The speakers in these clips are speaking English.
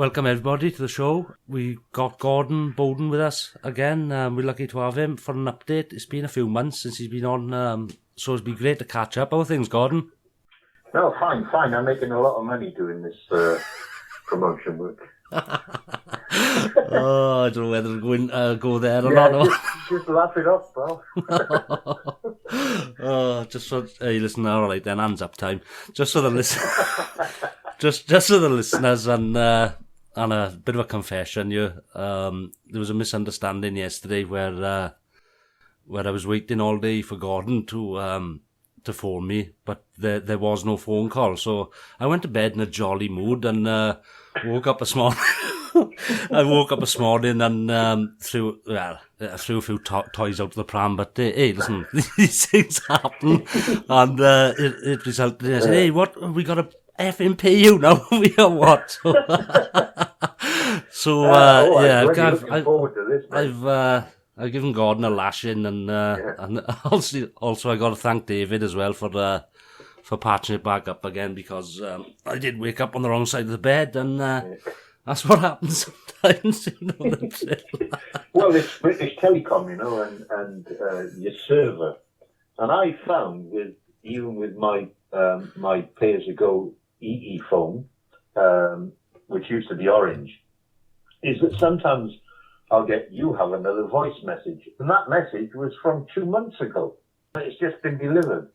welcome everybody to the show. We got Gordon Bowden with us again. We're lucky to have him for an update. It's been a few months since he's been on, so it'd be great to catch up. How are things, Gordon? No, fine. I'm making a lot of money doing this promotion work. Oh, I don't know whether to go there or not. Just laugh it off, pal. Just so hey, listen. All right, then hands up time. Just so the just so the listeners and a bit of a confession. There was a misunderstanding yesterday where I was waiting all day for Gordon to phone me, but there was no phone call. So I went to bed in a jolly mood and woke up this morning. I woke up this morning and threw a few toys out of the pram. But hey, listen, these things happen, and it resulted in I said, "Hey, what we got to effing pay you now? We are what?" I've given Gordon a lashing, and also I got to thank David as well for patching it back up again, because I did wake up on the wrong side of the bed, and that's what happens sometimes. Well, it's British Telecom, and your server, and I found even with my my pay-as-you-go EE phone, which used to be orange, is that sometimes I'll get, "You have another voice message," and that message was from 2 months ago. It's just been delivered.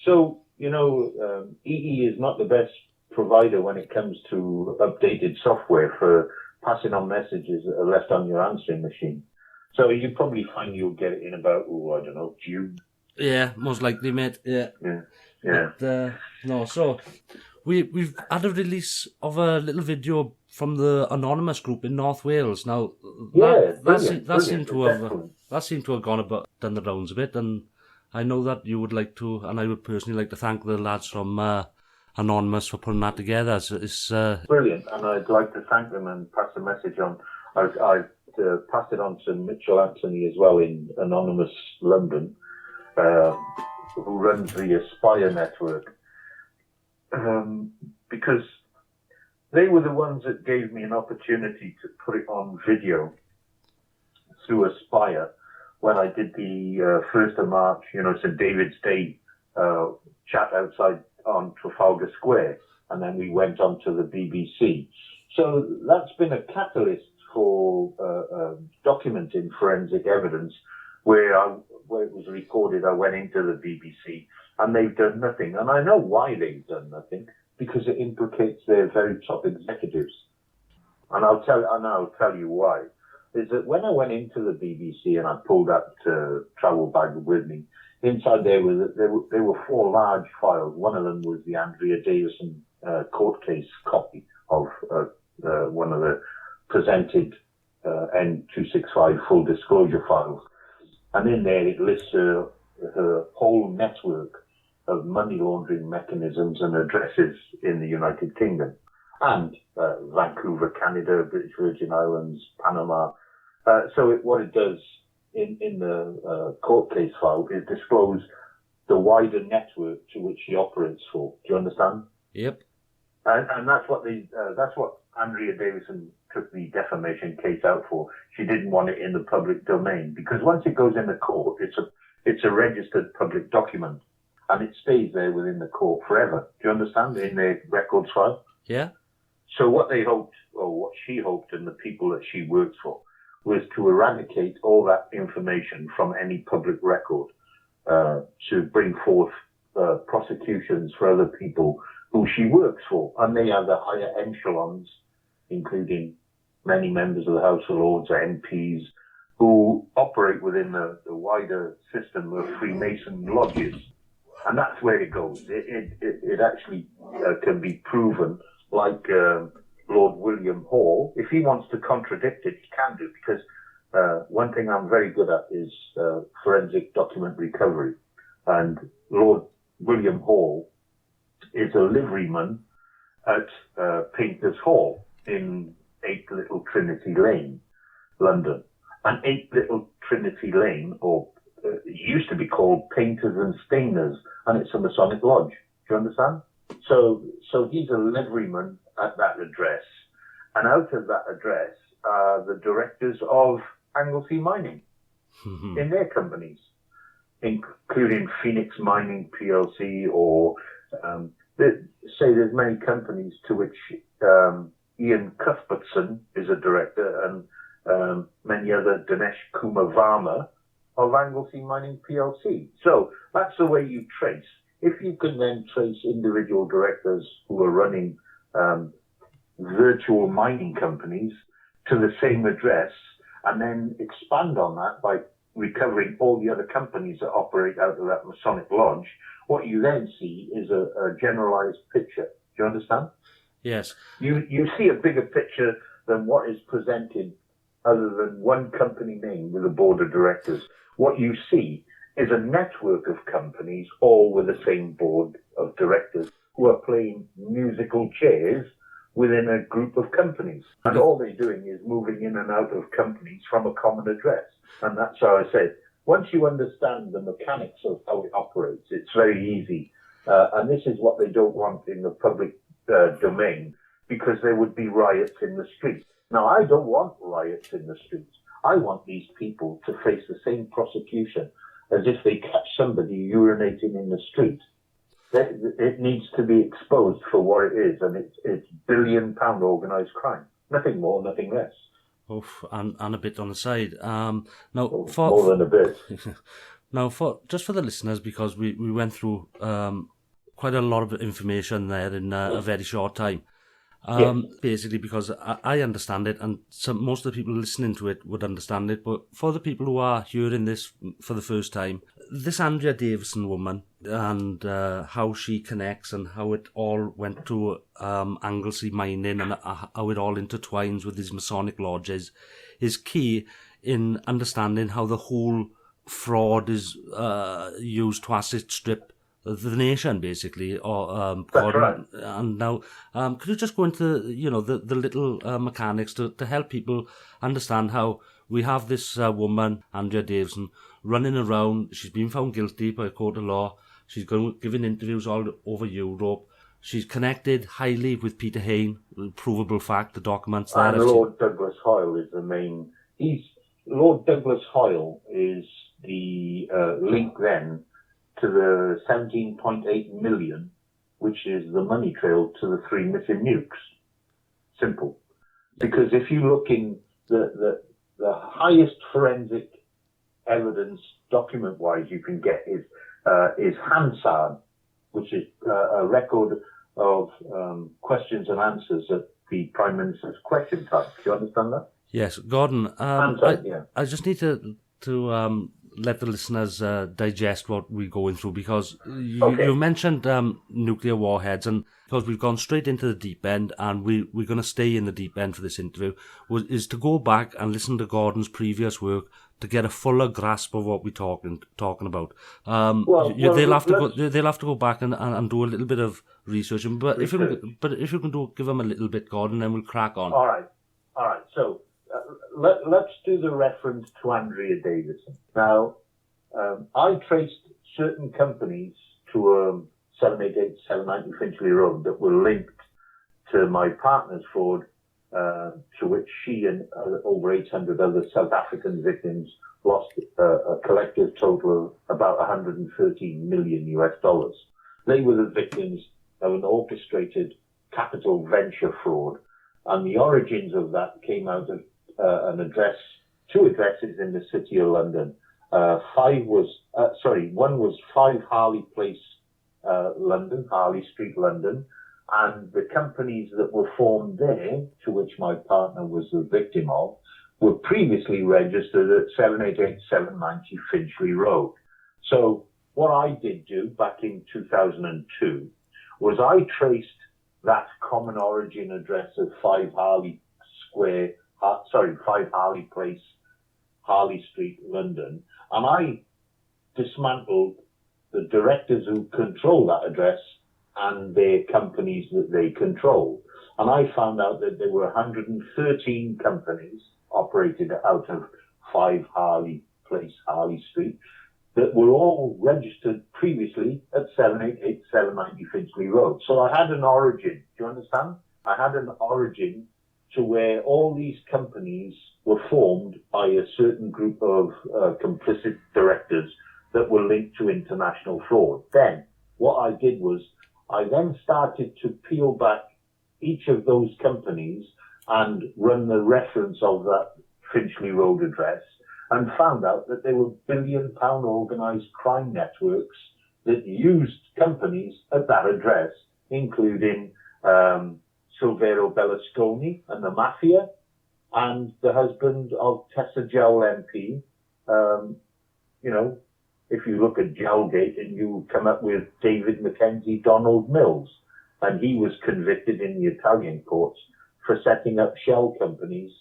So, EE is not the best provider when it comes to updated software for passing on messages that are left on your answering machine. So you probably find you'll get it in about, I don't know, June. Yeah, most likely, mate. Yeah. But, no, so we've had a release of a little video from the anonymous group in North Wales. Now, that seemed to have done the rounds a bit, and I know that you would like to, and I would personally like to thank the lads from Anonymous for putting that together. It's brilliant, and I'd like to thank them and pass the message on. I passed it on to Mitchell Anthony as well in Anonymous London, who runs the Aspire network, because they were the ones that gave me an opportunity to put it on video through Aspire when I did the 1st of March, St. David's Day chat outside on Trafalgar Square, and then we went on to the BBC. So that's been a catalyst for documenting forensic evidence where it was recorded. I went into the BBC and they've done nothing. And I know why they've done nothing, because it implicates their very top executives. And I'll tell you why. Is that when I went into the BBC and I pulled that travel bag with me, inside there were 4 large files. One of them was the Andrea Davison court case copy of one of the presented N265 full disclosure files. And in there it lists her whole network of money laundering mechanisms and addresses in the United Kingdom, and Vancouver, Canada, British Virgin Islands, Panama. What it does in the court case file is disclose the wider network to which she operates for. Do you understand? Yep. And that's what Andrea Davison took the defamation case out for. She didn't want it in the public domain, because once it goes in the court, it's a registered public document, and it stays there within the court forever. Do you understand? In their records file. Yeah. So what they hoped, or what she hoped, and the people that she worked for, was to eradicate all that information from any public record, to bring forth prosecutions for other people who she works for. And they are the higher echelons, including many members of the House of Lords, MPs, who operate within the wider system of Freemason lodges. And that's where it goes. It actually can be proven, like Lord William Hall. If he wants to contradict it, he can do, because one thing I'm very good at is forensic document recovery. And Lord William Hall is a liveryman at Painters Hall in 8 Little Trinity Lane, London. And 8 Little Trinity Lane, or it used to be called Painters and Stainers, and it's a Masonic lodge. Do you understand? So he's a liveryman at that address, And out of that address are the directors of Anglesey Mining in their companies, including Phoenix Mining PLC, or say there's many companies to which Ian Cuthbertson is a director, and many other, Dinesh Kumar Varma of Anglesey Mining PLC. So that's the way you trace. If you can then trace individual directors who are running virtual mining companies to the same address, and then expand on that by recovering all the other companies that operate out of that Masonic Lodge, what you then see is a generalized picture. Do you understand? Yes. You see a bigger picture than what is presented other than one company name with a board of directors. What you see is a network of companies, all with the same board of directors, who are playing musical chairs within a group of companies. And all they're doing is moving in and out of companies from a common address. And that's how I said, once you understand the mechanics of how it operates, it's very easy. And this is what they don't want in the public domain, because there would be riots in the streets. Now, I don't want riots in the streets. I want these people to face the same prosecution as if they catch somebody urinating in the street. It needs to be exposed for what it is, and it's billion-pound organised crime. Nothing more, nothing less. Oof, and a bit on the side. Now, more than a bit. Now, for the listeners, because we went through quite a lot of information there in a very short time. Basically, because I understand it, and most of the people listening to it would understand it, but for the people who are hearing this for the first time, this Andrea Davison woman and how she connects and how it all went to Anglesey Mining and how it all intertwines with these Masonic lodges is key in understanding how the whole fraud is used to asset strip the nation, basically, or right. And now, could you just go into the little mechanics to help people understand how we have this woman, Andrea Davison, running around. She's been found guilty by a court of law. She's giving interviews all over Europe. She's connected highly with Peter Hain, provable fact, the documents there. And Lord Douglas Hoyle is the main. Lord Douglas Hoyle is the link then to the 17.8 million, which is the money trail to the 3 missing nukes. Simple. Because if you look in the highest forensic evidence, document-wise, you can get is Hansard, which is a record of questions and answers at the Prime Minister's question time. Do you understand that? Yes, Gordon. Hansard, I just need to let the listeners digest what we're going through, because you mentioned nuclear warheads, and because we've gone straight into the deep end, and we're going to stay in the deep end for this interview, is to go back and listen to Gordon's previous work to get a fuller grasp of what we're talking about. They'll have to go back and do a little bit of research. But if you can give them a little bit, Gordon, then we'll crack on. All right. So let's do the reference to Andrea Davison. Now, I traced certain companies to 788, 790 Finchley Road that were linked to my partner's fraud, to which she and over 800 other South African victims lost a collective total of about $113 million US. They were the victims of an orchestrated capital venture fraud, and the origins of that came out of two addresses in the City of London. One was 5 Harley Place, London, Harley Street, London, and the companies that were formed there, to which my partner was the victim of, were previously registered at 788, 790 Finchley Road. So what I did do back in 2002 was I traced that common origin address of 5 Harley Place, Harley Street, London, and I dismantled the directors who control that address and their companies that they control. And I found out that there were 113 companies operated out of 5 Harley Place, Harley Street, that were all registered previously at 788, 790 Finchley Road. So I had an origin. Do you understand? I had an origin to where all these companies were formed by a certain group of complicit directors that were linked to international fraud. Then what I did was I then started to peel back each of those companies and run the reference of that Finchley Road address and found out that there were billion-pound organised crime networks that used companies at that address, including Silvero Berlusconi and the Mafia, and the husband of Tessa Jowell MP. You know, if you look at Jowgate and you come up with David Mackenzie Donald Mills, and he was convicted in the Italian courts for setting up shell companies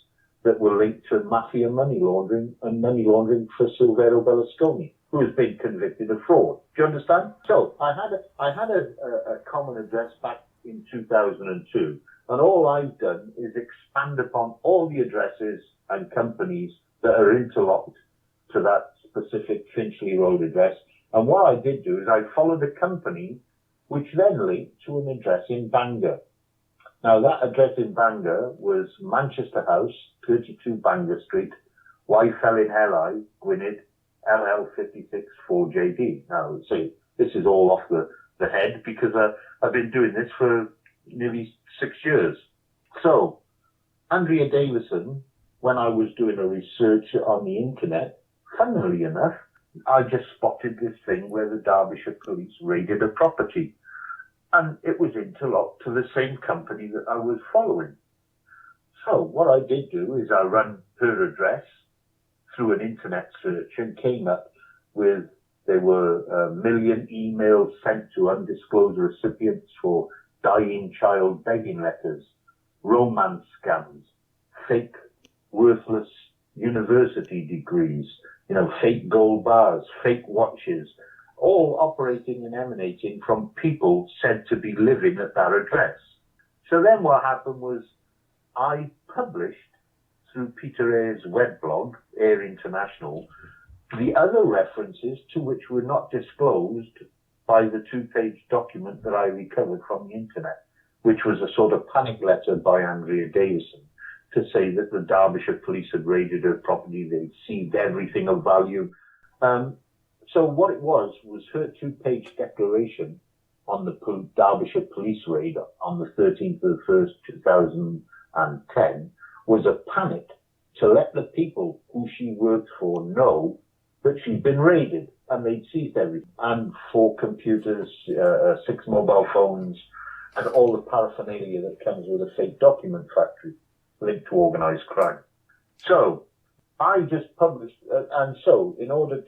that were linked to mafia money laundering and money laundering for Silvero Berlusconi, who has been convicted of fraud. Do you understand? So I had a common address back in 2002, and all I've done is expand upon all the addresses and companies that are interlocked to that specific Finchley Road address. And what I did do is I followed a company which then linked to an address in Bangor. Now that address in Bangor was Manchester House, 32 Bangor Street, Yfellin Gwynedd, LL56 4JD. Now, see, this is all off the head because I've been doing this for nearly 6 years. So, Andrea Davison, when I was doing a research on the internet, funnily enough, I just spotted this thing where the Derbyshire police raided a property. And it was interlocked to the same company that I was following. So what I did do is I ran her address through an internet search and came up with, there were 1 million emails sent to undisclosed recipients for dying child begging letters, romance scams, fake worthless university degrees, you know, fake gold bars, fake watches, all operating and emanating from people said to be living at that address. So then what happened was I published through Peter Eyre's webblog, Eyre International, the other references to which were not disclosed by the 2-page document that I recovered from the internet, which was a sort of panic letter by Andrea Davison to say that the Derbyshire police had raided her property, they'd seized everything of value. So what it was her 2-page declaration on the Derbyshire police raid on the 13th of the 1st, 2010, was a panic to let the people who she worked for know that she'd been raided and they'd seized everything. And 4 computers, 6 mobile phones, and all the paraphernalia that comes with a fake document factory linked to organised crime. So I just published, and so in order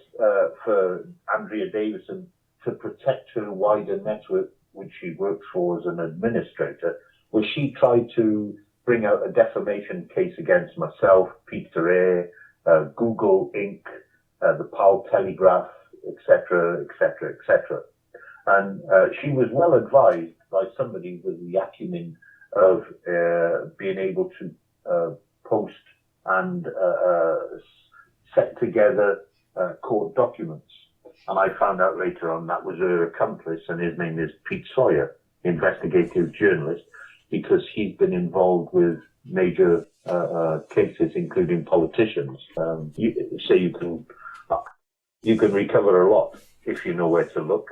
for Andrea Davison to protect her wider network, which she works for as an administrator, was she tried to bring out a defamation case against myself, Peter Eyre, Google Inc., the Pal Telegraph, etc., etc., etc. And she was well advised by somebody with the acumen of being able to post and set together court documents. And I found out later on that was her accomplice, and his name is Pete Sawyer, investigative journalist, because he's been involved with major cases, including politicians. You can recover a lot if you know where to look.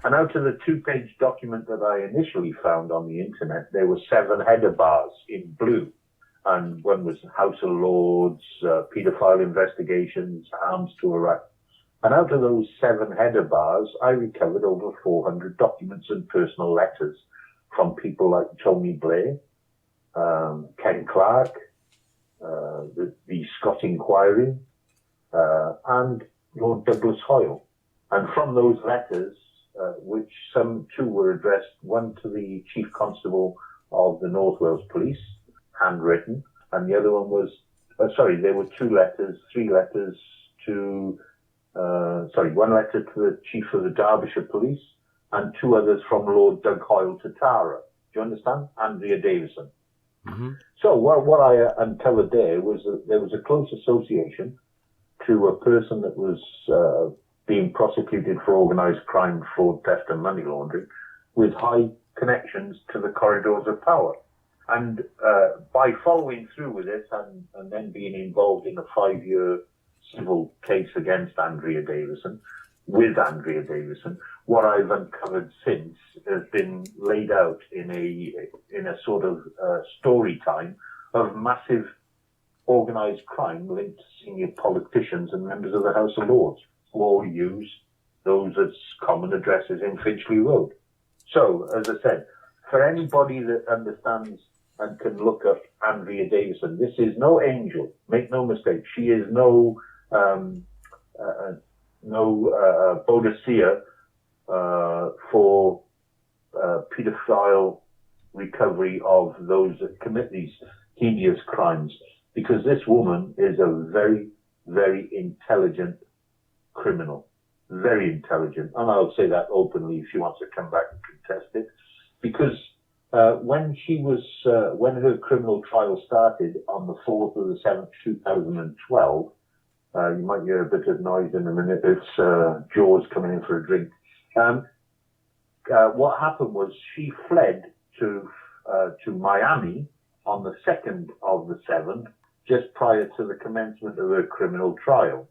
And out of the 2-page document that I initially found on the internet, there were 7 header bars in blue. And one was House of Lords, paedophile investigations, arms to Iraq. And out of those 7 header bars, I recovered over 400 documents and personal letters from people like Tony Blair, Ken Clark, the Scott Inquiry, and Lord Douglas Hoyle. And from those letters, which some 2 were addressed, one to the Chief Constable of the North Wales Police, handwritten, and the other one was, there were 3 letters to, 1 letter to the Chief of the Derbyshire Police, and 2 others from Lord Doug Hoyle to Tara. Do you understand? Andrea Davison. Mm-hmm. So what I uncovered there was that there was a close association to a person that was being prosecuted for organised crime, fraud, theft and money laundering with high connections to the corridors of power. And by following through with this and then being involved in a 5-year civil case against Andrea Davison, what I've uncovered since has been laid out in a sort of story time of massive organised crime linked to senior politicians and members of the House of Lords, who all use those as common addresses in Finchley Road. So, as I said, for anybody that understands and can look up Andrea Davison, this is no angel. Make no mistake. She is no bodicea for paedophile recovery of those that commit these hideous crimes, because this woman is a very, very intelligent criminal. Very intelligent. And I'll say that openly if she wants to come back and contest it. Because when her criminal trial started on the 4th of the 7th, 2012, you might hear a bit of noise in a minute. It's Jaws coming in for a drink. What happened was she fled to Miami on the 2nd of the 7th, just prior to the commencement of her criminal trial.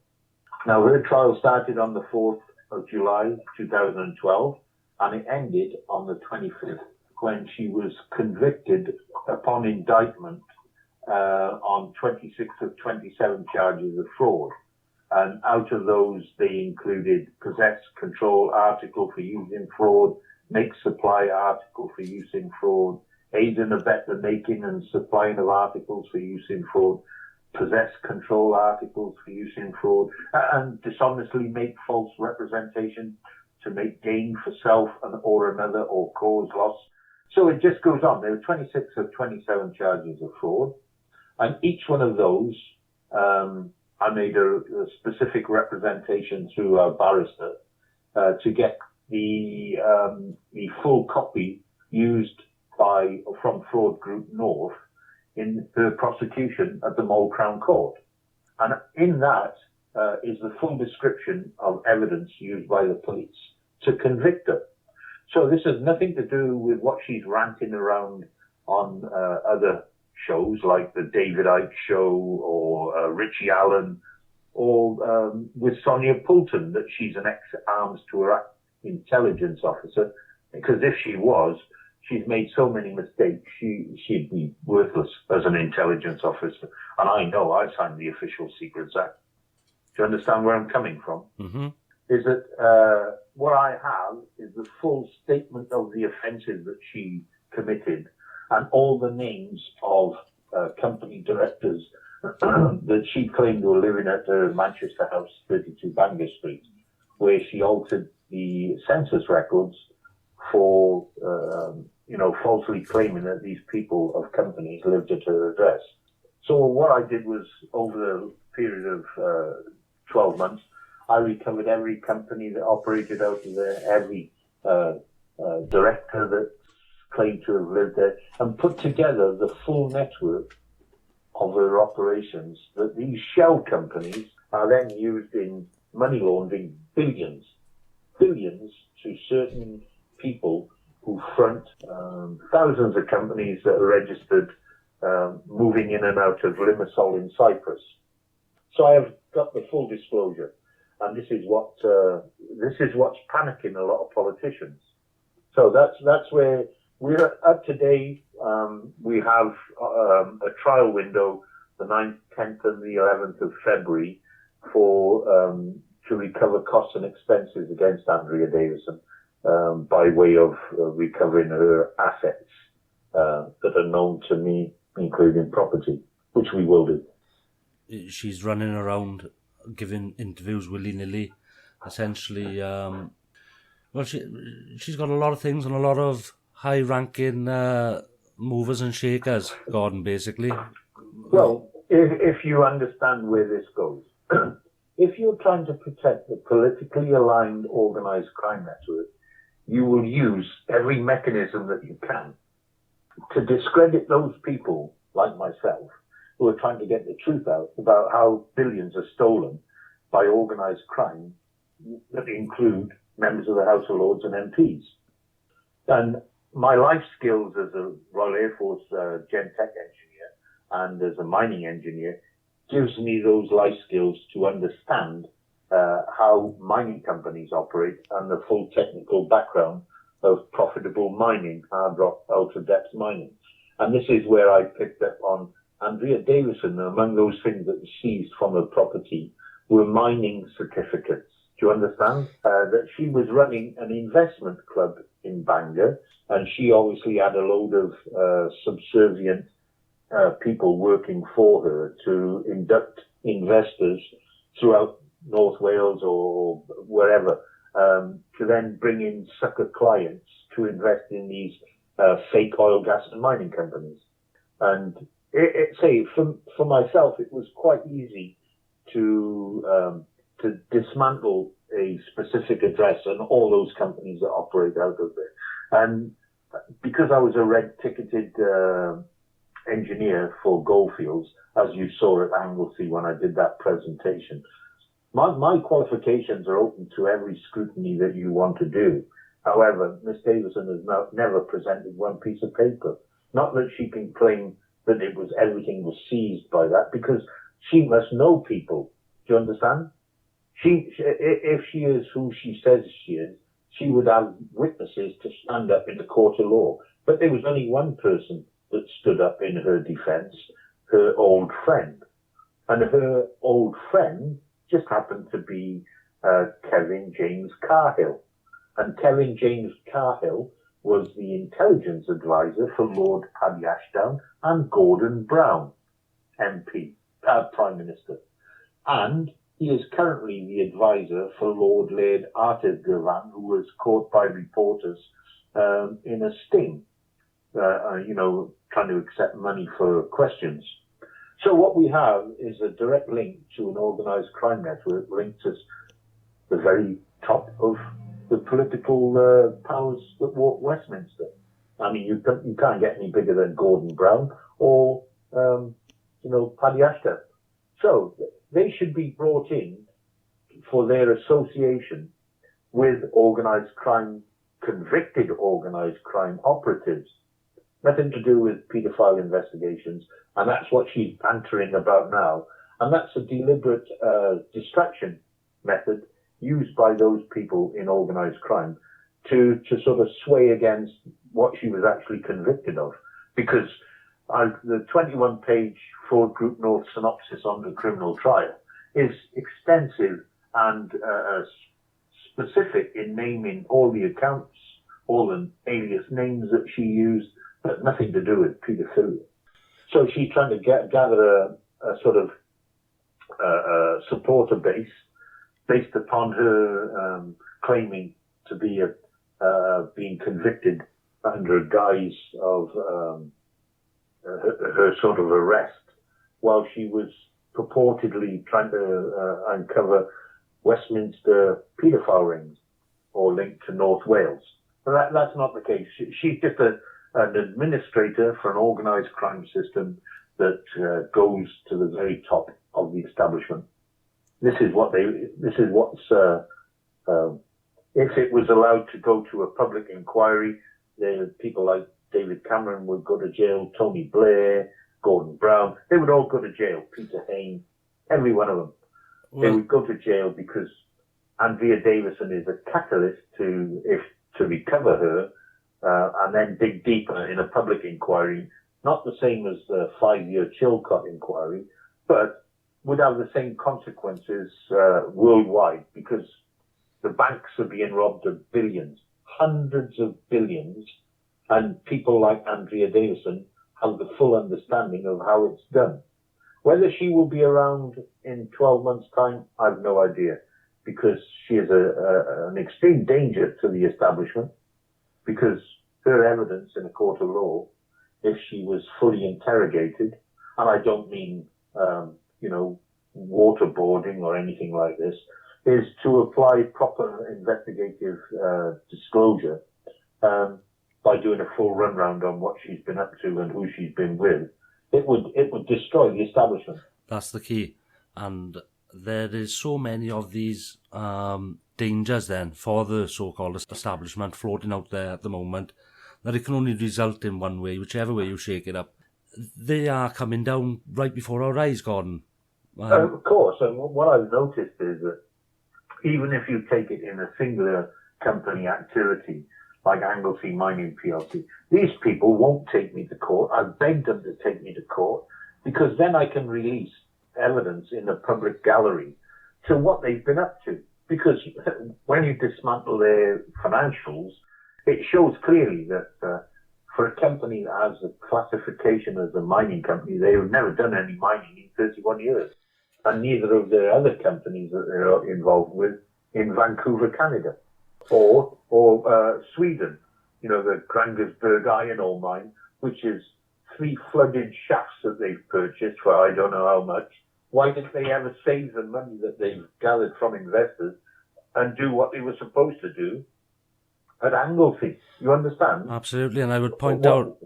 Now, her trial started on the 4th of July, 2012, and it ended on the 25th, when she was convicted upon indictment on 26 of 27 charges of fraud. And out of those, they included possess, control, article for use in fraud, make, supply, article for use in fraud, aid and abet the making and supplying of articles for use in fraud, possess, control articles for use in fraud, and dishonestly make false representation to make gain for self and or another or cause loss. So it just goes on. There were 26 of 27 charges of fraud, and each one of those, I made a specific representation through our barrister to get the full copy used from Fraud Group North in the prosecution at the Mole Crown Court. And in that is the full description of evidence used by the police to convict her. So this has nothing to do with what she's ranting around on other shows like the David Icke Show or Richie Allen, or with Sonia Poulton, that she's an ex-arms to Iraq intelligence officer, because if she was, she's made so many mistakes, she'd be worthless as an intelligence officer. And I know I signed the Official Secrets Act. Do you understand where I'm coming from? Mm-hmm. Is that what I have is the full statement of the offences that she committed and all the names of company directors that she claimed were living at her Manchester house, 32 Bangor Street, where she altered the census records for, falsely claiming that these people of companies lived at her address. So what I did was, over the period of 12 months, I recovered every company that operated out of there, every director that claimed to have lived there, and put together the full network of her operations, that these shell companies are then used in money laundering billions to certain people who front thousands of companies that are registered moving in and out of Limassol in Cyprus. So I have got the full disclosure, and this is what's panicking a lot of politicians. So that's where we're at today. We have a trial window, the 9th, 10th, and the 11th of February, for to recover costs and expenses against Andrea Davison by way of recovering her assets that are known to me, including property, which we will do. She's running around giving interviews willy-nilly, essentially. She's got a lot of things and a lot of high-ranking movers and shakers, Gordon, basically. Well, if you understand where this goes, if you're trying to protect the politically aligned organised crime network, you will use every mechanism that you can to discredit those people, like myself, who are trying to get the truth out about how billions are stolen by organised crime that include members of the House of Lords and MPs. And my life skills as a Royal Air Force Gen Tech engineer and as a mining engineer gives me those life skills to understand how mining companies operate and the full technical background of profitable mining, hard rock, ultra depth mining. And this is where I picked up on Andrea Davison. Among those things that were seized from her property were mining certificates. Do you understand? That she was running an investment club in Bangor, and she obviously had a load of subservient people working for her to induct investors throughout North Wales or wherever, to then bring in sucker clients to invest in these fake oil, gas and mining companies. And for myself, it was quite easy to dismantle a specific address and all those companies that operate out of there. And because I was a red-ticketed engineer for Goldfields, as you saw at Anglesey when I did that presentation, my qualifications are open to every scrutiny that you want to do. However, Miss Davison has never presented one piece of paper. Not that she can claim that everything was seized by that, because she must know people. Do you understand? If she is who she says she is, she would have witnesses to stand up in the court of law. But there was only one person that stood up in her defence, her old friend. And her old friend just happened to be Kevin James Carhill. And Kevin James Carhill was the intelligence advisor for Lord Paddy Ashdown and Gordon Brown, MP, Prime Minister. And he is currently the advisor for Lord Laird Arthur Girvan, who was caught by reporters in a sting, trying to accept money for questions. So what we have is a direct link to an organised crime network linked to the very top of the political powers that walk Westminster. I mean, you can't get any bigger than Gordon Brown or, Paddy Ashton. So they should be brought in for their association with organised crime, convicted organised crime operatives. Nothing to do with paedophile investigations, and that's what she's bantering about now. And that's a deliberate distraction method used by those people in organised crime to sort of sway against what she was actually convicted of. Because the 21-page Fraud Group North synopsis on the criminal trial is extensive and specific in naming all the accounts, all the alias names that she used, but nothing to do with paedophilia. So she's trying to gather a sort of supporter base based upon her claiming to be being convicted under a guise of her sort of arrest, while she was purportedly trying to uncover Westminster paedophile rings or linked to North Wales. But that's not the case. She's just an administrator for an organised crime system that goes to the very top of the establishment. This is what's if it was allowed to go to a public inquiry, people like David Cameron would go to jail, Tony Blair, Gordon Brown, they would all go to jail, Peter Hain, every one of them. Well, they would go to jail because Andrea Davison is a catalyst to recover her, and then dig deeper in a public inquiry, not the same as the 5-year Chilcot inquiry, but would have the same consequences worldwide, because the banks are being robbed of billions, hundreds of billions, and people like Andrea Davison have the full understanding of how it's done. Whether she will be around in 12 months' time, I have no idea, because she is an extreme danger to the establishment, because her evidence in a court of law, if she was fully interrogated, and I don't mean, waterboarding or anything like this, is to apply proper investigative disclosure by doing a full run round on what she's been up to and who she's been with. It would destroy the establishment. That's the key. And there is so many of these dangers then for the so-called establishment floating out there at the moment. that it can only result in one way, whichever way you shake it up. They are coming down right before our eyes, Gordon. Of course, and what I've noticed is that even if you take it in a singular company activity, like Anglesey Mining PLC, these people won't take me to court. I've begged them to take me to court because then I can release evidence in the public gallery to what they've been up to. Because when you dismantle their financials, it shows clearly that for a company that has the classification as a mining company, they've never done any mining in 31 years. And neither of the other companies that they're involved with in Vancouver, Canada, or Sweden, the Grängesberg iron ore mine, which is 3 flooded shafts that they've purchased for I don't know how much. Why didn't they ever save the money that they've gathered from investors and do what they were supposed to do at Anglesey? You understand? Absolutely, and I would point out,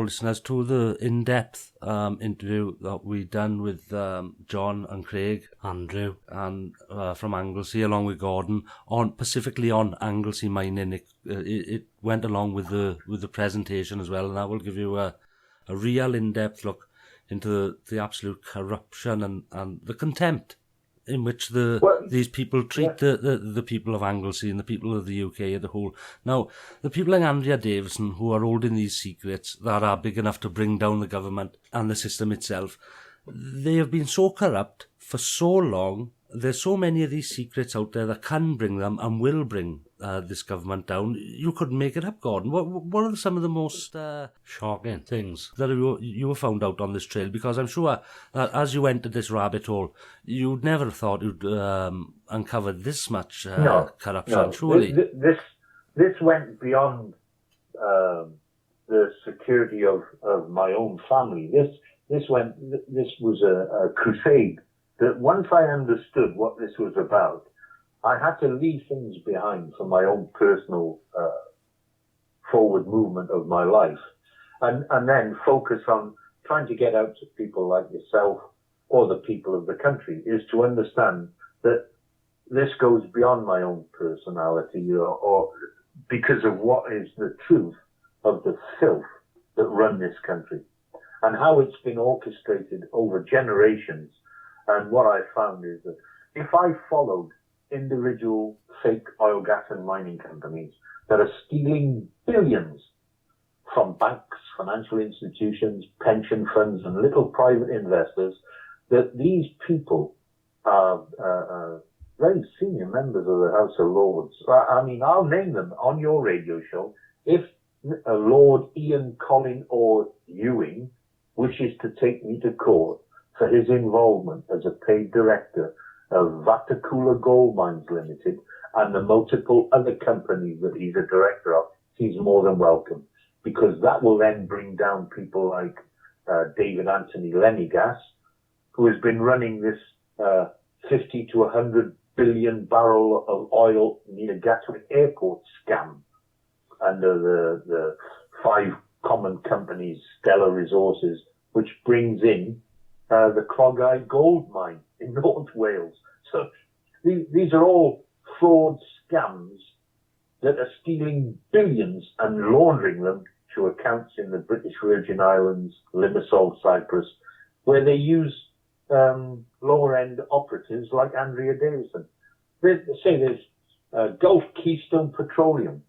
listeners, to the in-depth interview that we done with John and Craig, Andrew, and from Anglesey, along with Gordon, specifically on Anglesey mining. It went along with the presentation as well, and I will give you a real in-depth look into the absolute corruption and the contempt in which these people treat the people of Anglesey and the people of the UK as a whole. Now, the people like Andrea Davison, who are holding these secrets that are big enough to bring down the government and the system itself, they have been so corrupt for so long. There's so many of these secrets out there that can bring them and will bring this government down. You couldn't make it up, Gordon. What are some of the most shocking things that you found out on this trail? Because I'm sure that as you entered this rabbit hole, you'd never thought you'd uncover this much corruption. No. Surely, this went beyond the security of my own family. This was a crusade. That once I understood what this was about, I had to leave things behind for my own personal forward movement of my life, and then focus on trying to get out to people like yourself or the people of the country, is to understand that this goes beyond my own personality or because of what is the truth of the filth that run this country and how it's been orchestrated over generations. And what I found is that if I followed individual fake oil, gas and mining companies that are stealing billions from banks, financial institutions, pension funds and little private investors, that these people are very senior members of the House of Lords. I mean, I'll name them on your radio show. If Lord Ian Colin Orr-Ewing wishes to take me to court for his involvement as a paid director of Vatakula Gold Mines Limited and the multiple other companies that he's a director of, he's more than welcome, because that will then bring down people like David Anthony Lenigas, who has been running this 50 to 100 billion barrel of oil near Gatwick Airport scam under the 5 common companies, Stella Resources, which brings in the Clogau Gold Mine in North Wales. So these are all fraud scams that are stealing billions and laundering them to accounts in the British Virgin Islands, Limassol, Cyprus, where they use lower-end operatives like Andrea Davison. There's Gulf Keystone Petroleum.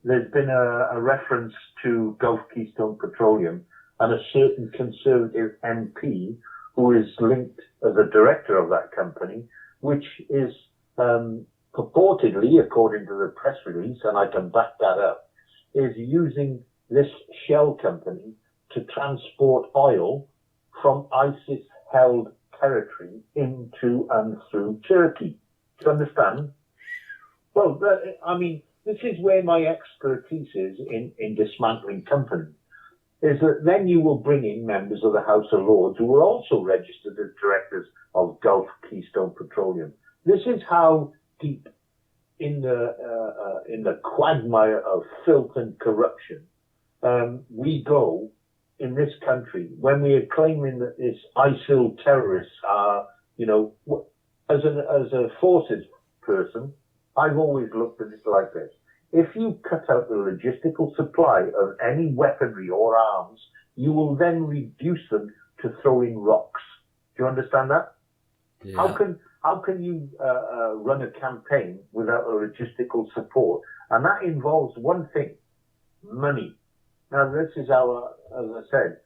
There's been a reference to Gulf Keystone Petroleum and a certain Conservative MP who is linked as a director of that company, which is purportedly, according to the press release, and I can back that up, is using this shell company to transport oil from ISIS-held territory into and through Turkey. Do you understand? Well, this is where my expertise is in dismantling companies. Is that then you will bring in members of the House of Lords who are also registered as directors of Gulf Keystone Petroleum. This is how deep in the quagmire of filth and corruption we go in this country when we are claiming that this ISIL terrorists are, as a forces person, I've always looked at it like this. if you cut out the logistical supply of any weaponry or arms, you will then reduce them to throwing rocks. Do you understand that? Yeah. How can you run a campaign without a logistical support? And that involves one thing: money. Now, this is how, as I said,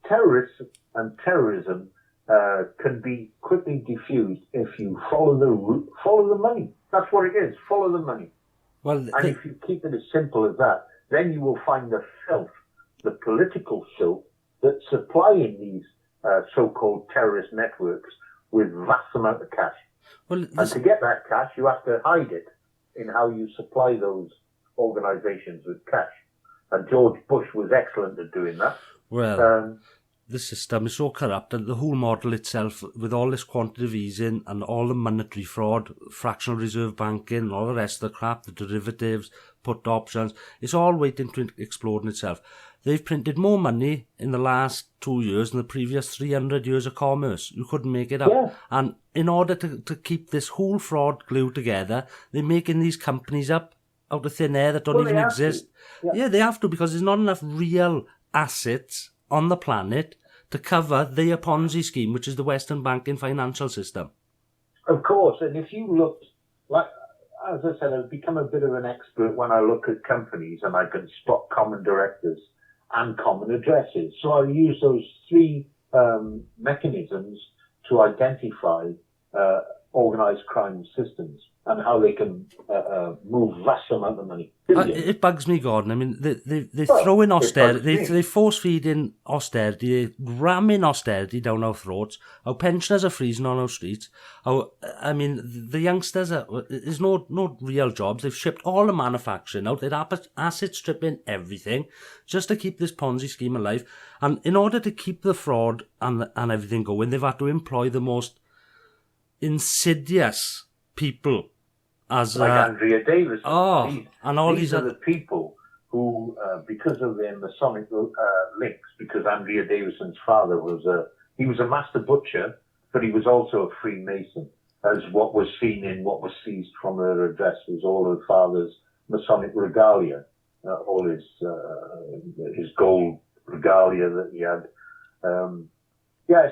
terrorists and terrorism can be quickly diffused if you follow the money. That's what it is. Follow the money. Well, and if you keep it as simple as that, then you will find the filth, the political filth that's supplying these so-called terrorist networks with vast amount of cash. Well, and to get that cash, you have to hide it in how you supply those organizations with cash. And George Bush was excellent at doing that. Well, the system is so corrupt, and the whole model itself, with all this quantitative easing and all the monetary fraud, fractional reserve banking, all the rest of the crap, the derivatives, put options, it's all waiting to explode in itself. They've printed more money in the last 2 years than the previous 300 years of commerce. You couldn't make it up. Yeah. And in order to keep this whole fraud glued together, they're making these companies up out of thin air that don't even exist. Yeah, they have to, because there's not enough real assets on the planet to cover their Ponzi scheme, which is the Western banking financial system. Of course, and if you looked, like, as I said, I've become a bit of an expert when I look at companies and I can spot common directors and common addresses. So I use those three mechanisms to identify organised crime systems and how they can move vast amount of money. It bugs me, Gordon. I mean, they throw in austerity, they force feed in austerity, they ram in austerity down our throats. Our pensioners are freezing on our streets. The youngsters there's no real jobs. They've shipped all the manufacturing out. They're asset stripping everything just to keep this Ponzi scheme alive. And in order to keep the fraud and everything going, they've had to employ the most insidious people, as like Andrea Davis. And all these are the people who, because of their Masonic links, because Andrea Davison's father was a master butcher, but he was also a Freemason, as what was seen in what was seized from her address was all her father's Masonic regalia, all his gold regalia that he had.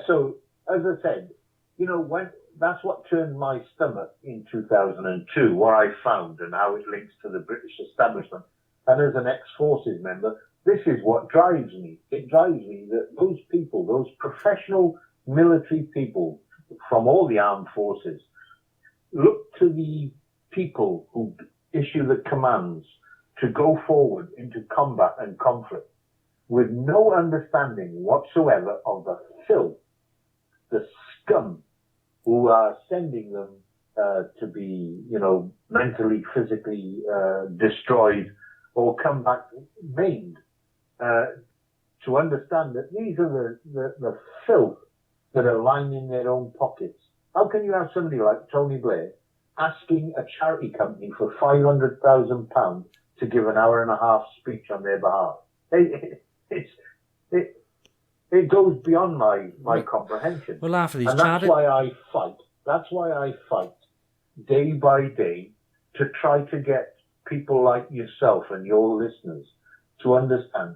So as I said, that's what turned my stomach in 2002, what I found and how it links to the British establishment. And as an ex-forces member, this is what drives me. It drives me that those people, those professional military people from all the armed forces, look to the people who issue the commands to go forward into combat and conflict with no understanding whatsoever of the filth, the scum, who are sending them to be, mentally, physically destroyed or come back maimed. To understand that these are the filth that are lining their own pockets. How can you have somebody like Tony Blair asking a charity company for £500,000 to give an hour and a half speech on their behalf? It goes beyond my comprehension. Well, after these that's why I fight. That's why I fight day by day to try to get people like yourself and your listeners to understand.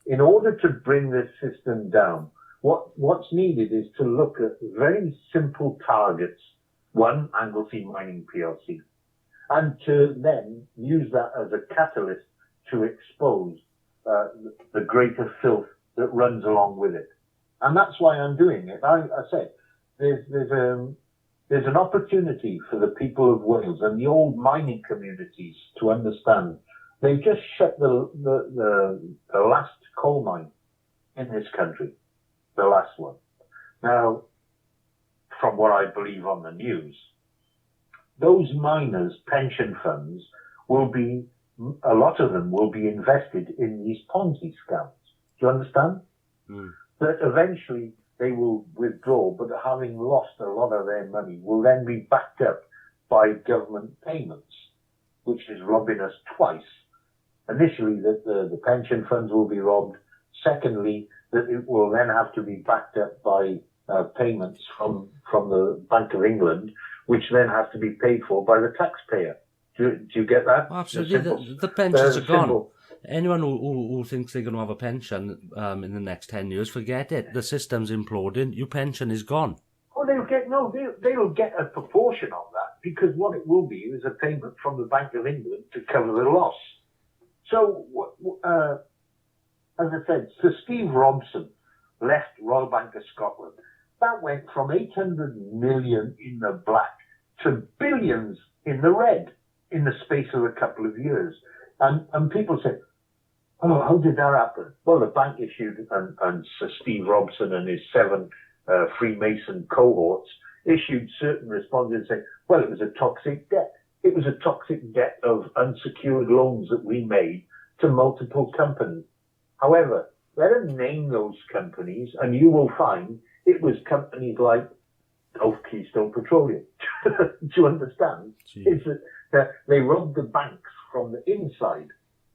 In order to bring this system down, what's needed is to look at very simple targets. One, Anglesey Mining PLC, and to then use that as a catalyst to expose the greater filth that runs along with it. And that's why I'm doing it. I said, there's an opportunity for the people of Wales and the old mining communities to understand. They've just shut the last coal mine in this country, the last one. Now, from what I believe on the news, those miners' pension funds a lot of them will be invested in these Ponzi scams. Do you understand? That eventually they will withdraw, but having lost a lot of their money, will then be backed up by government payments, which is robbing us twice. Initially, that the pension funds will be robbed. Secondly, that it will then have to be backed up by payments from the Bank of England, which then has to be paid for by the taxpayer. Do you get that? Absolutely. The pensions are gone. Simple. Anyone who thinks they're going to have a pension in the next 10 years, forget it. The system's imploding. Your pension is gone. Oh, they'll get a proportion of that, because what it will be is a payment from the Bank of England to cover the loss. So, as I said, Sir Steve Robson left Royal Bank of Scotland. That went from 800 million in the black to billions in the red in the space of a couple of years. And people say, oh, how did that happen? Well, the bank issued, and Sir Steve Robson and his 7 Freemason cohorts issued certain responses saying, well, it was a toxic debt. It was a toxic debt of unsecured loans that we made to multiple companies. However, let them name those companies, and you will find it was companies like Gulf Keystone Petroleum. Do you understand? It's that they robbed the banks from the inside.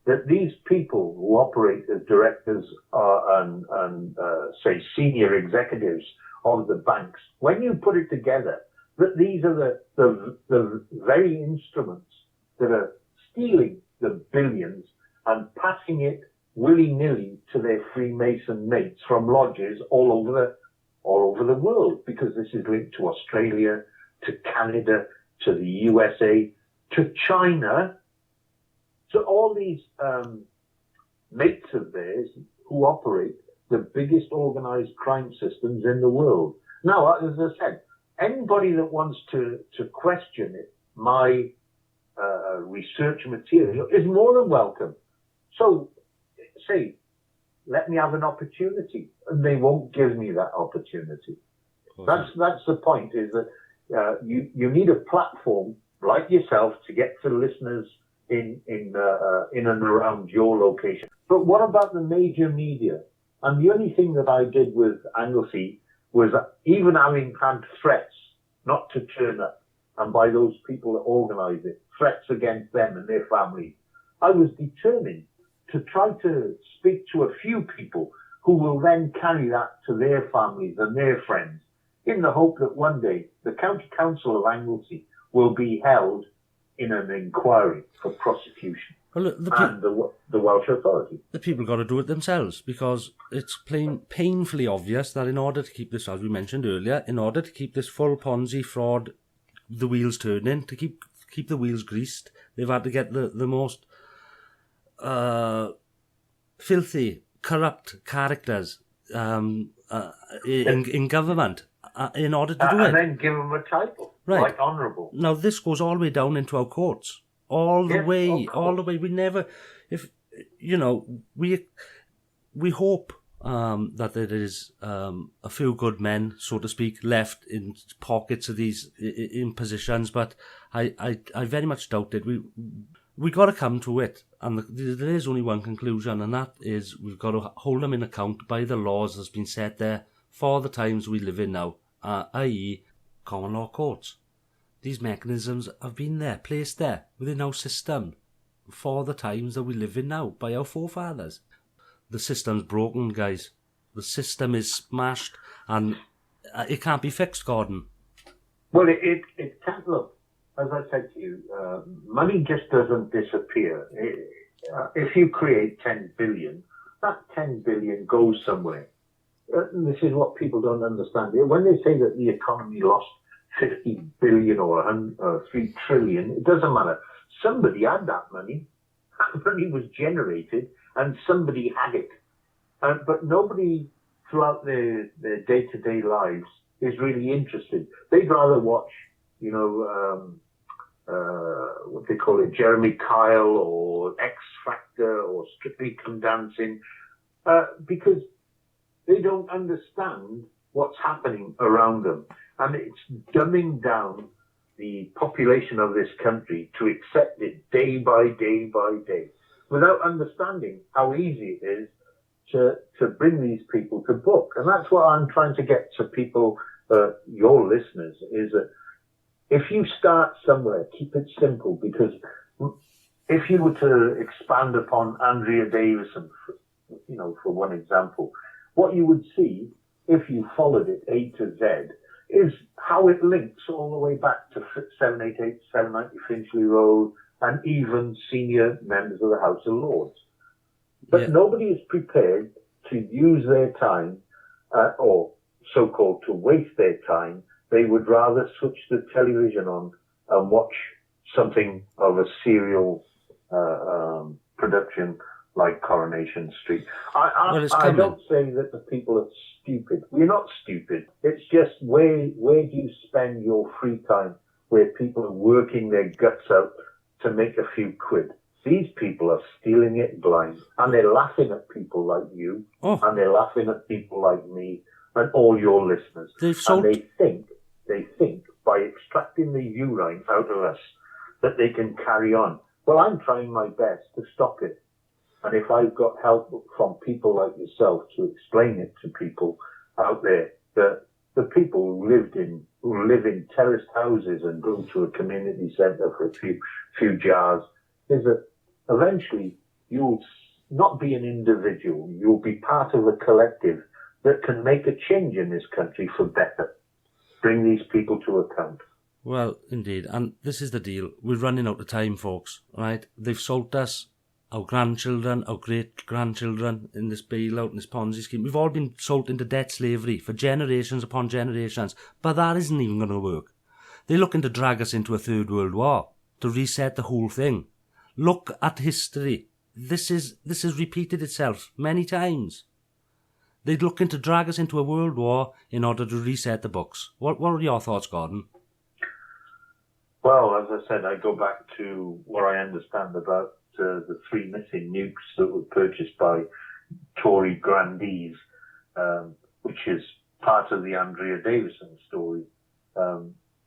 That these people who operate as directors and say senior executives of the banks, when you put it together, that these are the very instruments that are stealing the billions and passing it willy-nilly to their Freemason mates from lodges all over the world, because this is linked to Australia, to Canada, to the USA, to China. So all these mates of theirs who operate the biggest organized crime systems in the world. Now, as I said, anybody that wants to question it, my research material is more than welcome. So, say, let me have an opportunity, and they won't give me that opportunity. Okay. That's the point, is that you need a platform like yourself to get to listeners in and around your location. But what about the major media? And the only thing that I did with Anglesey was even having had threats not to turn up, and by those people that organise it, threats against them and their families, I was determined to try to speak to a few people who will then carry that to their families and their friends, in the hope that one day the County Council of Anglesey will be held in an inquiry for prosecution. Well, the Welsh Authority. The people got to do it themselves, because it's painfully obvious that in order to keep this, as we mentioned earlier, in order to keep this full Ponzi fraud, the wheels turning, to keep the wheels greased, they've had to get the most filthy, corrupt characters in government in order to do it. And then give them a title, right, like honourable. Now, this goes all the way down into our courts. All the way. We never, we hope that there is a few good men, so to speak, left in pockets of these in positions, but I very much doubt it. We got to come to it, and there is only one conclusion, and that is we've got to hold them in account by the laws that's been set there for the times we live in now, i.e. common law courts. These mechanisms have been there, placed there within our system for the times that we live in now by our forefathers. The system's broken, guys. The system is smashed, and it can't be fixed, Gordon. Well, it can't. Look, as I said to you, money just doesn't disappear. If you create 10 billion, that 10 billion goes somewhere. This is what people don't understand. When they say that the economy lost 50 billion or 3 trillion, it doesn't matter. Somebody had that money. That money was generated, and somebody had it. But nobody throughout their day-to-day lives is really interested. They'd rather watch, what they call it, Jeremy Kyle or X Factor or Strictly Come Dancing, because they don't understand what's happening around them. And it's dumbing down the population of this country to accept it day by day by day, without understanding how easy it is to bring these people to book. And that's what I'm trying to get to people, your listeners, is that if you start somewhere, keep it simple, because if you were to expand upon Andrea Davison, for one example, what you would see, if you followed it A to Z, is how it links all the way back to 788, 790 Finchley Road, and even senior members of the House of Lords. But nobody is prepared to use their time, or so-called to waste their time. They would rather switch the television on and watch something of a serial production like Coronation Street. I don't say that the people are stupid. We're not stupid. It's just where do you spend your free time where people are working their guts out to make a few quid? These people are stealing it blind, and they're laughing at people like you, and they're laughing at people like me, and all your listeners. And they think by extracting the urine out of us that they can carry on. Well, I'm trying my best to stop it. And if I've got help from people like yourself to explain it to people out there, the people who live in terraced houses and go to a community centre for a few jars, is that eventually you'll not be an individual. You'll be part of a collective that can make a change in this country for better. Bring these people to account. Well, indeed. And this is the deal. We're running out of time, folks. Right? They've sold us our grandchildren, our great-grandchildren in this bailout, in this Ponzi scheme. We've all been sold into debt slavery for generations upon generations. But that isn't even going to work. They're looking to drag us into a third world war, to reset the whole thing. Look at history. This has repeated itself many times. They're looking to drag us into a world war in order to reset the books. What are your thoughts, Gordon? Well, as I said, I go back to what I understand about the 3 missing nukes that were purchased by Tory grandees, which is part of the Andrea Davison story,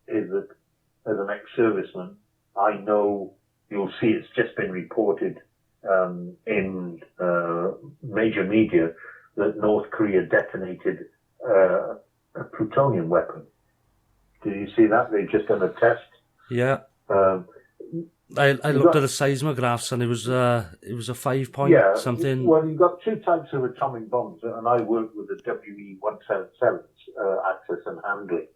is that as an ex-serviceman, I know you'll see it's just been reported in major media that North Korea detonated a plutonium weapon. Did you see that? They've just done a test. Yeah. I looked at the seismographs and it was a 5-point something. Well, you've got 2 types of atomic bombs, and I work with the WE-177s, access and handling,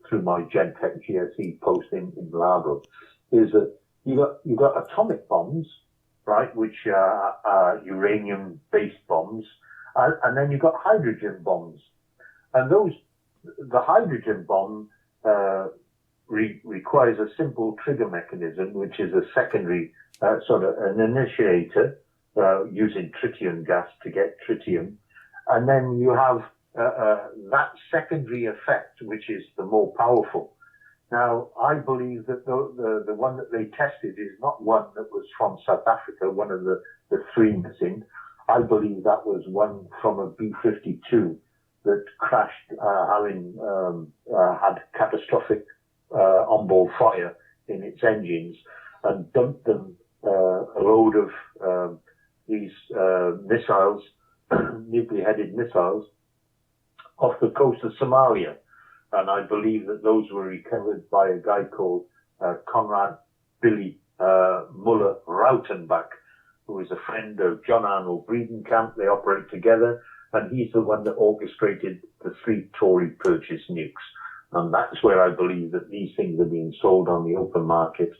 through my GenTech GSE posting in Labrador. Is that you've got atomic bombs, right, which are uranium-based bombs, and then you've got hydrogen bombs, and the hydrogen bomb requires a simple trigger mechanism, which is a secondary sort of an initiator using tritium gas to get tritium, and then you have that secondary effect, which is the more powerful. Now, I believe that the one that they tested is not one that was from South Africa, one of the 3 missing. I believe that was one from a B-52 that crashed, having had catastrophic onboard fire in its engines, and dumped them a load of these missiles, nuclear-headed missiles, off the coast of Somalia. And I believe that those were recovered by a guy called Conrad Billy Muller Rautenbach, who is a friend of John Arnold Breedenkamp. They operate together, and he's the one that orchestrated the 3 Tory purchase nukes. And that's where I believe that these things are being sold on the open market.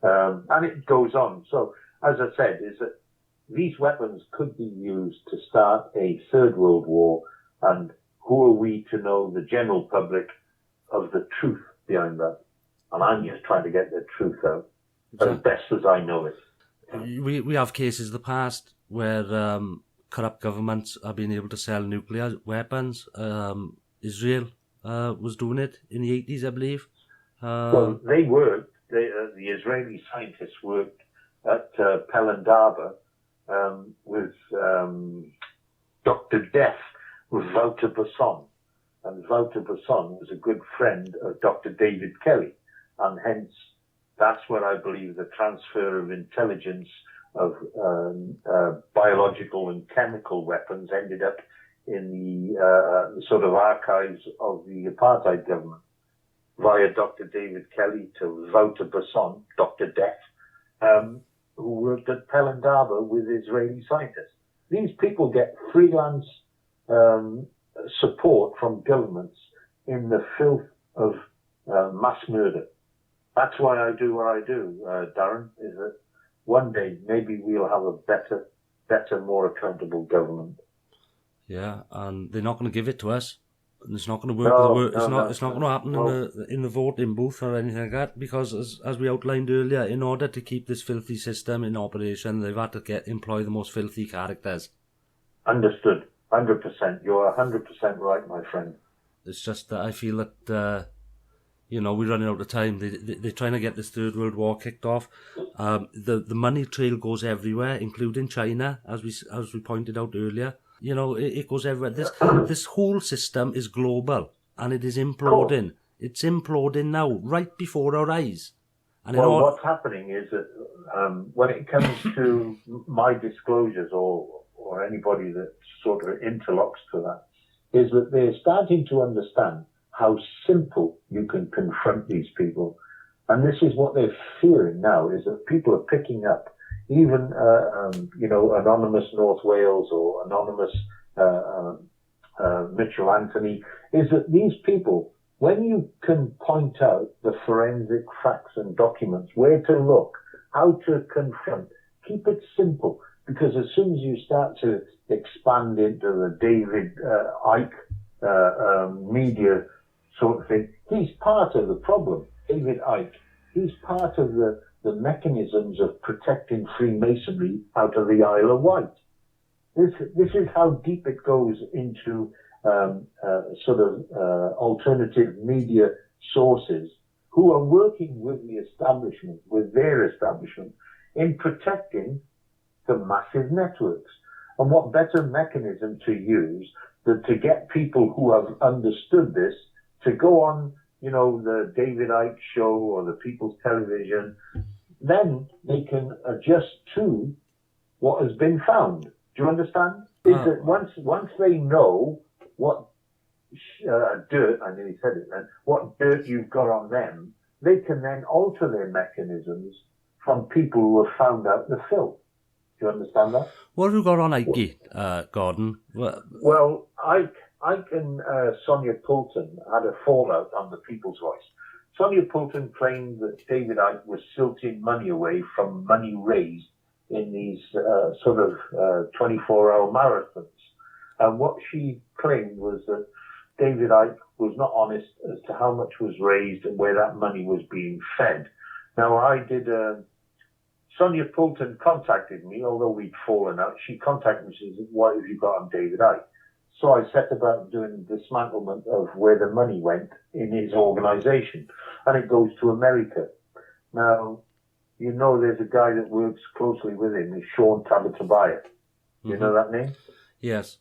And it goes on. So, as I said, is that these weapons could be used to start a third world war, and who are we to know, the general public, of the truth behind that? And I'm just trying to get the truth out as best as I know it. We have cases in the past where corrupt governments have been able to sell nuclear weapons. Israel was doing it in the 80s, I believe. Well, they worked. The Israeli scientists worked at Pelendaba with Dr. Death, with Wouter Besson. And Wouter Besson was a good friend of Dr. David Kelly. And hence, that's where I believe the transfer of intelligence of biological and chemical weapons ended up in the sort of archives of the apartheid government via Dr. David Kelly to Wouter Besson, Dr. Death, who worked at Pelendaba with Israeli scientists. These people get freelance support from governments in the filth of mass murder. That's why I do what I do, Darren, is that one day maybe we'll have a better, more accountable government. Yeah, and they're not going to give it to us. And it's not going to work. It's not going to happen in the voting booth or anything like that, because as we outlined earlier, in order to keep this filthy system in operation, they've had to employ the most filthy characters. Understood. 100%. You're 100% right, my friend. It's just that I feel that we're running out of time. They're trying to get this Third World War kicked off. The money trail goes everywhere, including China, as we pointed out earlier. It goes everywhere. This whole system is global, and it is imploding. Cool. It's imploding now, right before our eyes. And what's happening is that when it comes to my disclosures or anybody that sort of interlocks to that, is that they're starting to understand how simple you can confront these people. And this is what they're fearing now, is that people are picking up, even, anonymous North Wales or anonymous Mitchell Anthony, is that these people, when you can point out the forensic facts and documents, where to look, how to confront, keep it simple. Because as soon as you start to expand into the David Icke media sort of thing, he's part of the problem. David Icke, he's part of the mechanisms of protecting Freemasonry out of the Isle of Wight. This is how deep it goes into alternative media sources who are working with the establishment, with their establishment, in protecting the massive networks. And what better mechanism to use than to get people who have understood this to go on, the David Icke show or the People's Television. Then they can adjust to what has been found. Do you understand? Is that once they know what dirt, I nearly said it then, what dirt you've got on them, they can then alter their mechanisms from people who have found out the filth. Do you understand that? What have you got on Icke, Gordon? Well, Icke and Sonia Poulton had a fallout on the People's Voice. Sonia Poulton claimed that David Icke was silting money away from money raised in these 24-hour marathons. And what she claimed was that David Icke was not honest as to how much was raised and where that money was being fed. Now, Sonia Poulton contacted me, although we'd fallen out. She contacted me and said, what have you got on David Icke? So I set about doing dismantlement of where the money went in his organization. And it goes to America. Now, there's a guy that works closely with him, is Sean Tabatabai. You know that name? Yes.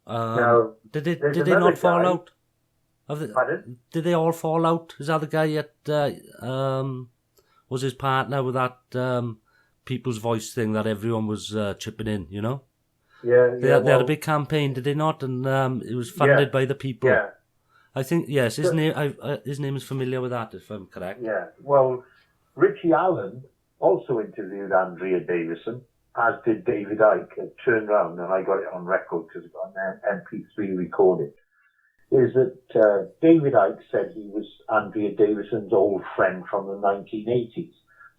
Now, did they not fall out? Pardon? Did they all fall out? Is that the guy that was his partner with that People's Voice thing that everyone was chipping in, Yeah, they had a big campaign, did they not? And it was funded by the people. Yeah. I think, yes, his name is familiar with that, if I'm correct. Yeah. Well, Richie Allen also interviewed Andrea Davison, as did David Icke. It turned round, and I got it on record because it got an MP3 recording, is that David Icke said he was Andrea Davison's old friend from the 1980s.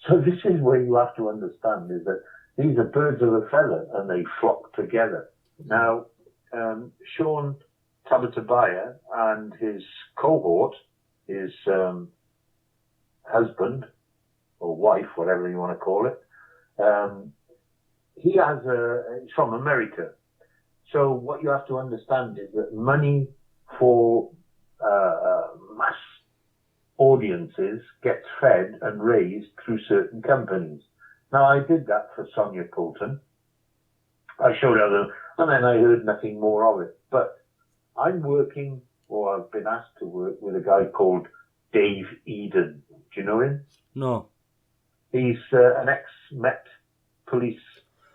So this is where you have to understand, is that these are birds of a feather, and they flock together. Now, Sean Tabatabai and his cohort, his husband or wife, whatever you want to call it, he's from America. So what you have to understand is that money for mass audiences gets fed and raised through certain companies. Now, I did that for Sonia Poulton. I showed her, and then I heard nothing more of it. But I'm working, or I've been asked to work with a guy called Dave Eden. Do you know him? No. He's an ex-Met police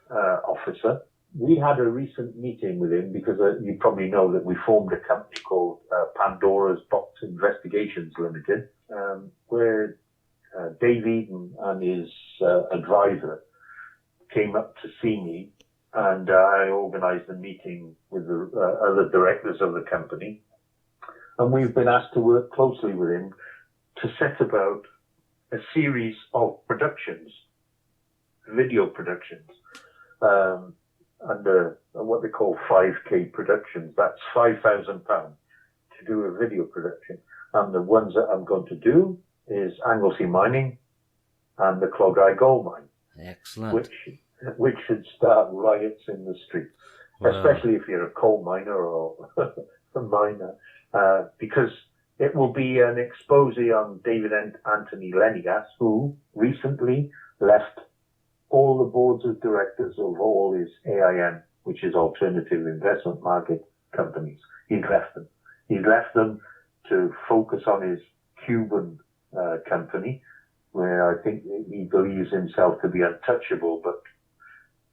officer. We had a recent meeting with him because you probably know that we formed a company called Pandora's Box Investigations Limited, where Dave Eden and his advisor came up to see me, and I organised a meeting with the other directors of the company. And we've been asked to work closely with him to set about a series of productions, video productions, under what they call 5K productions. That's £5,000 to do a video production. And the ones that I'm going to do is Anglesey Mining and the Clogau Gold Mine. Excellent. Which should start riots in the streets, especially if you're a coal miner or a miner, because it will be an expose on David Anthony Lenigas, who recently left all the boards of directors of all his AIM, which is Alternative Investment Market companies. He's left them. He's left them to focus on his Cuban company, where I think he believes himself to be untouchable. But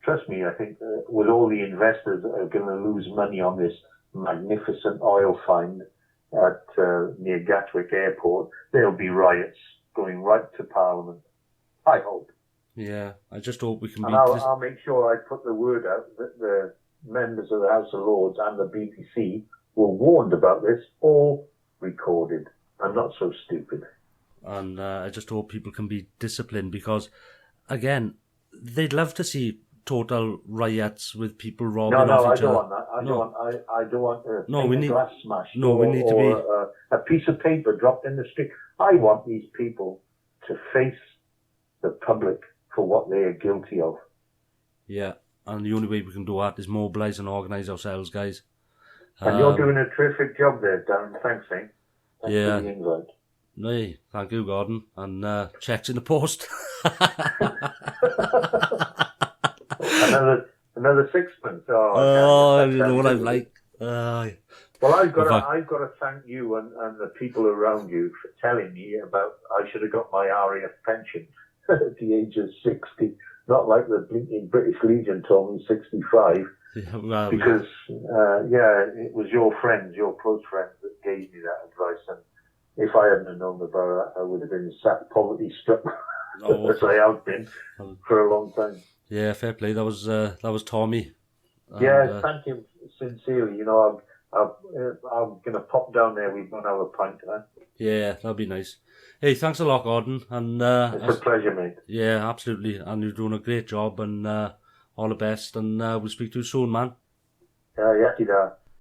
trust me, I think with all the investors that are going to lose money on this magnificent oil find at near Gatwick Airport, there'll be riots going right to Parliament. I hope. Yeah, I just hope we can and be... I'll make sure I put the word out that the members of the House of Lords and the BBC were warned about this, all recorded. I'm not so stupid. And I just hope people can be disciplined because, again, they'd love to see total riots with people robbing off each other. I don't want a glass smashed we need to be... a piece of paper dropped in the street. I want these people to face the public for what they are guilty of. Yeah, and the only way we can do that is mobilise and organise ourselves, guys. And you're doing a terrific job there, Darren. Thanks, mate. Thanks yeah. for the invite. No, thank you, Gordon. And checks in the post. Another sixpence. You know what I'm like. Well, I've got to thank you and the people around you for telling me about I should have got my RAF pension at the age of 60, not like the blinking British Legion told me 65. Yeah, well, because it was your close friends that gave me that advice, and if I hadn't known about it, I would have been sat poverty struck as I have been for a long time. Yeah, fair play. That was Tommy. And, thank him sincerely. You know, I'm gonna pop down there. We're gonna have a pint. Huh? Yeah, that'd be nice. Hey, thanks a lot, Gordon. And it's a pleasure, mate. Yeah, absolutely. And you're doing a great job. And all the best. And we'll speak to you soon, man. Yeah,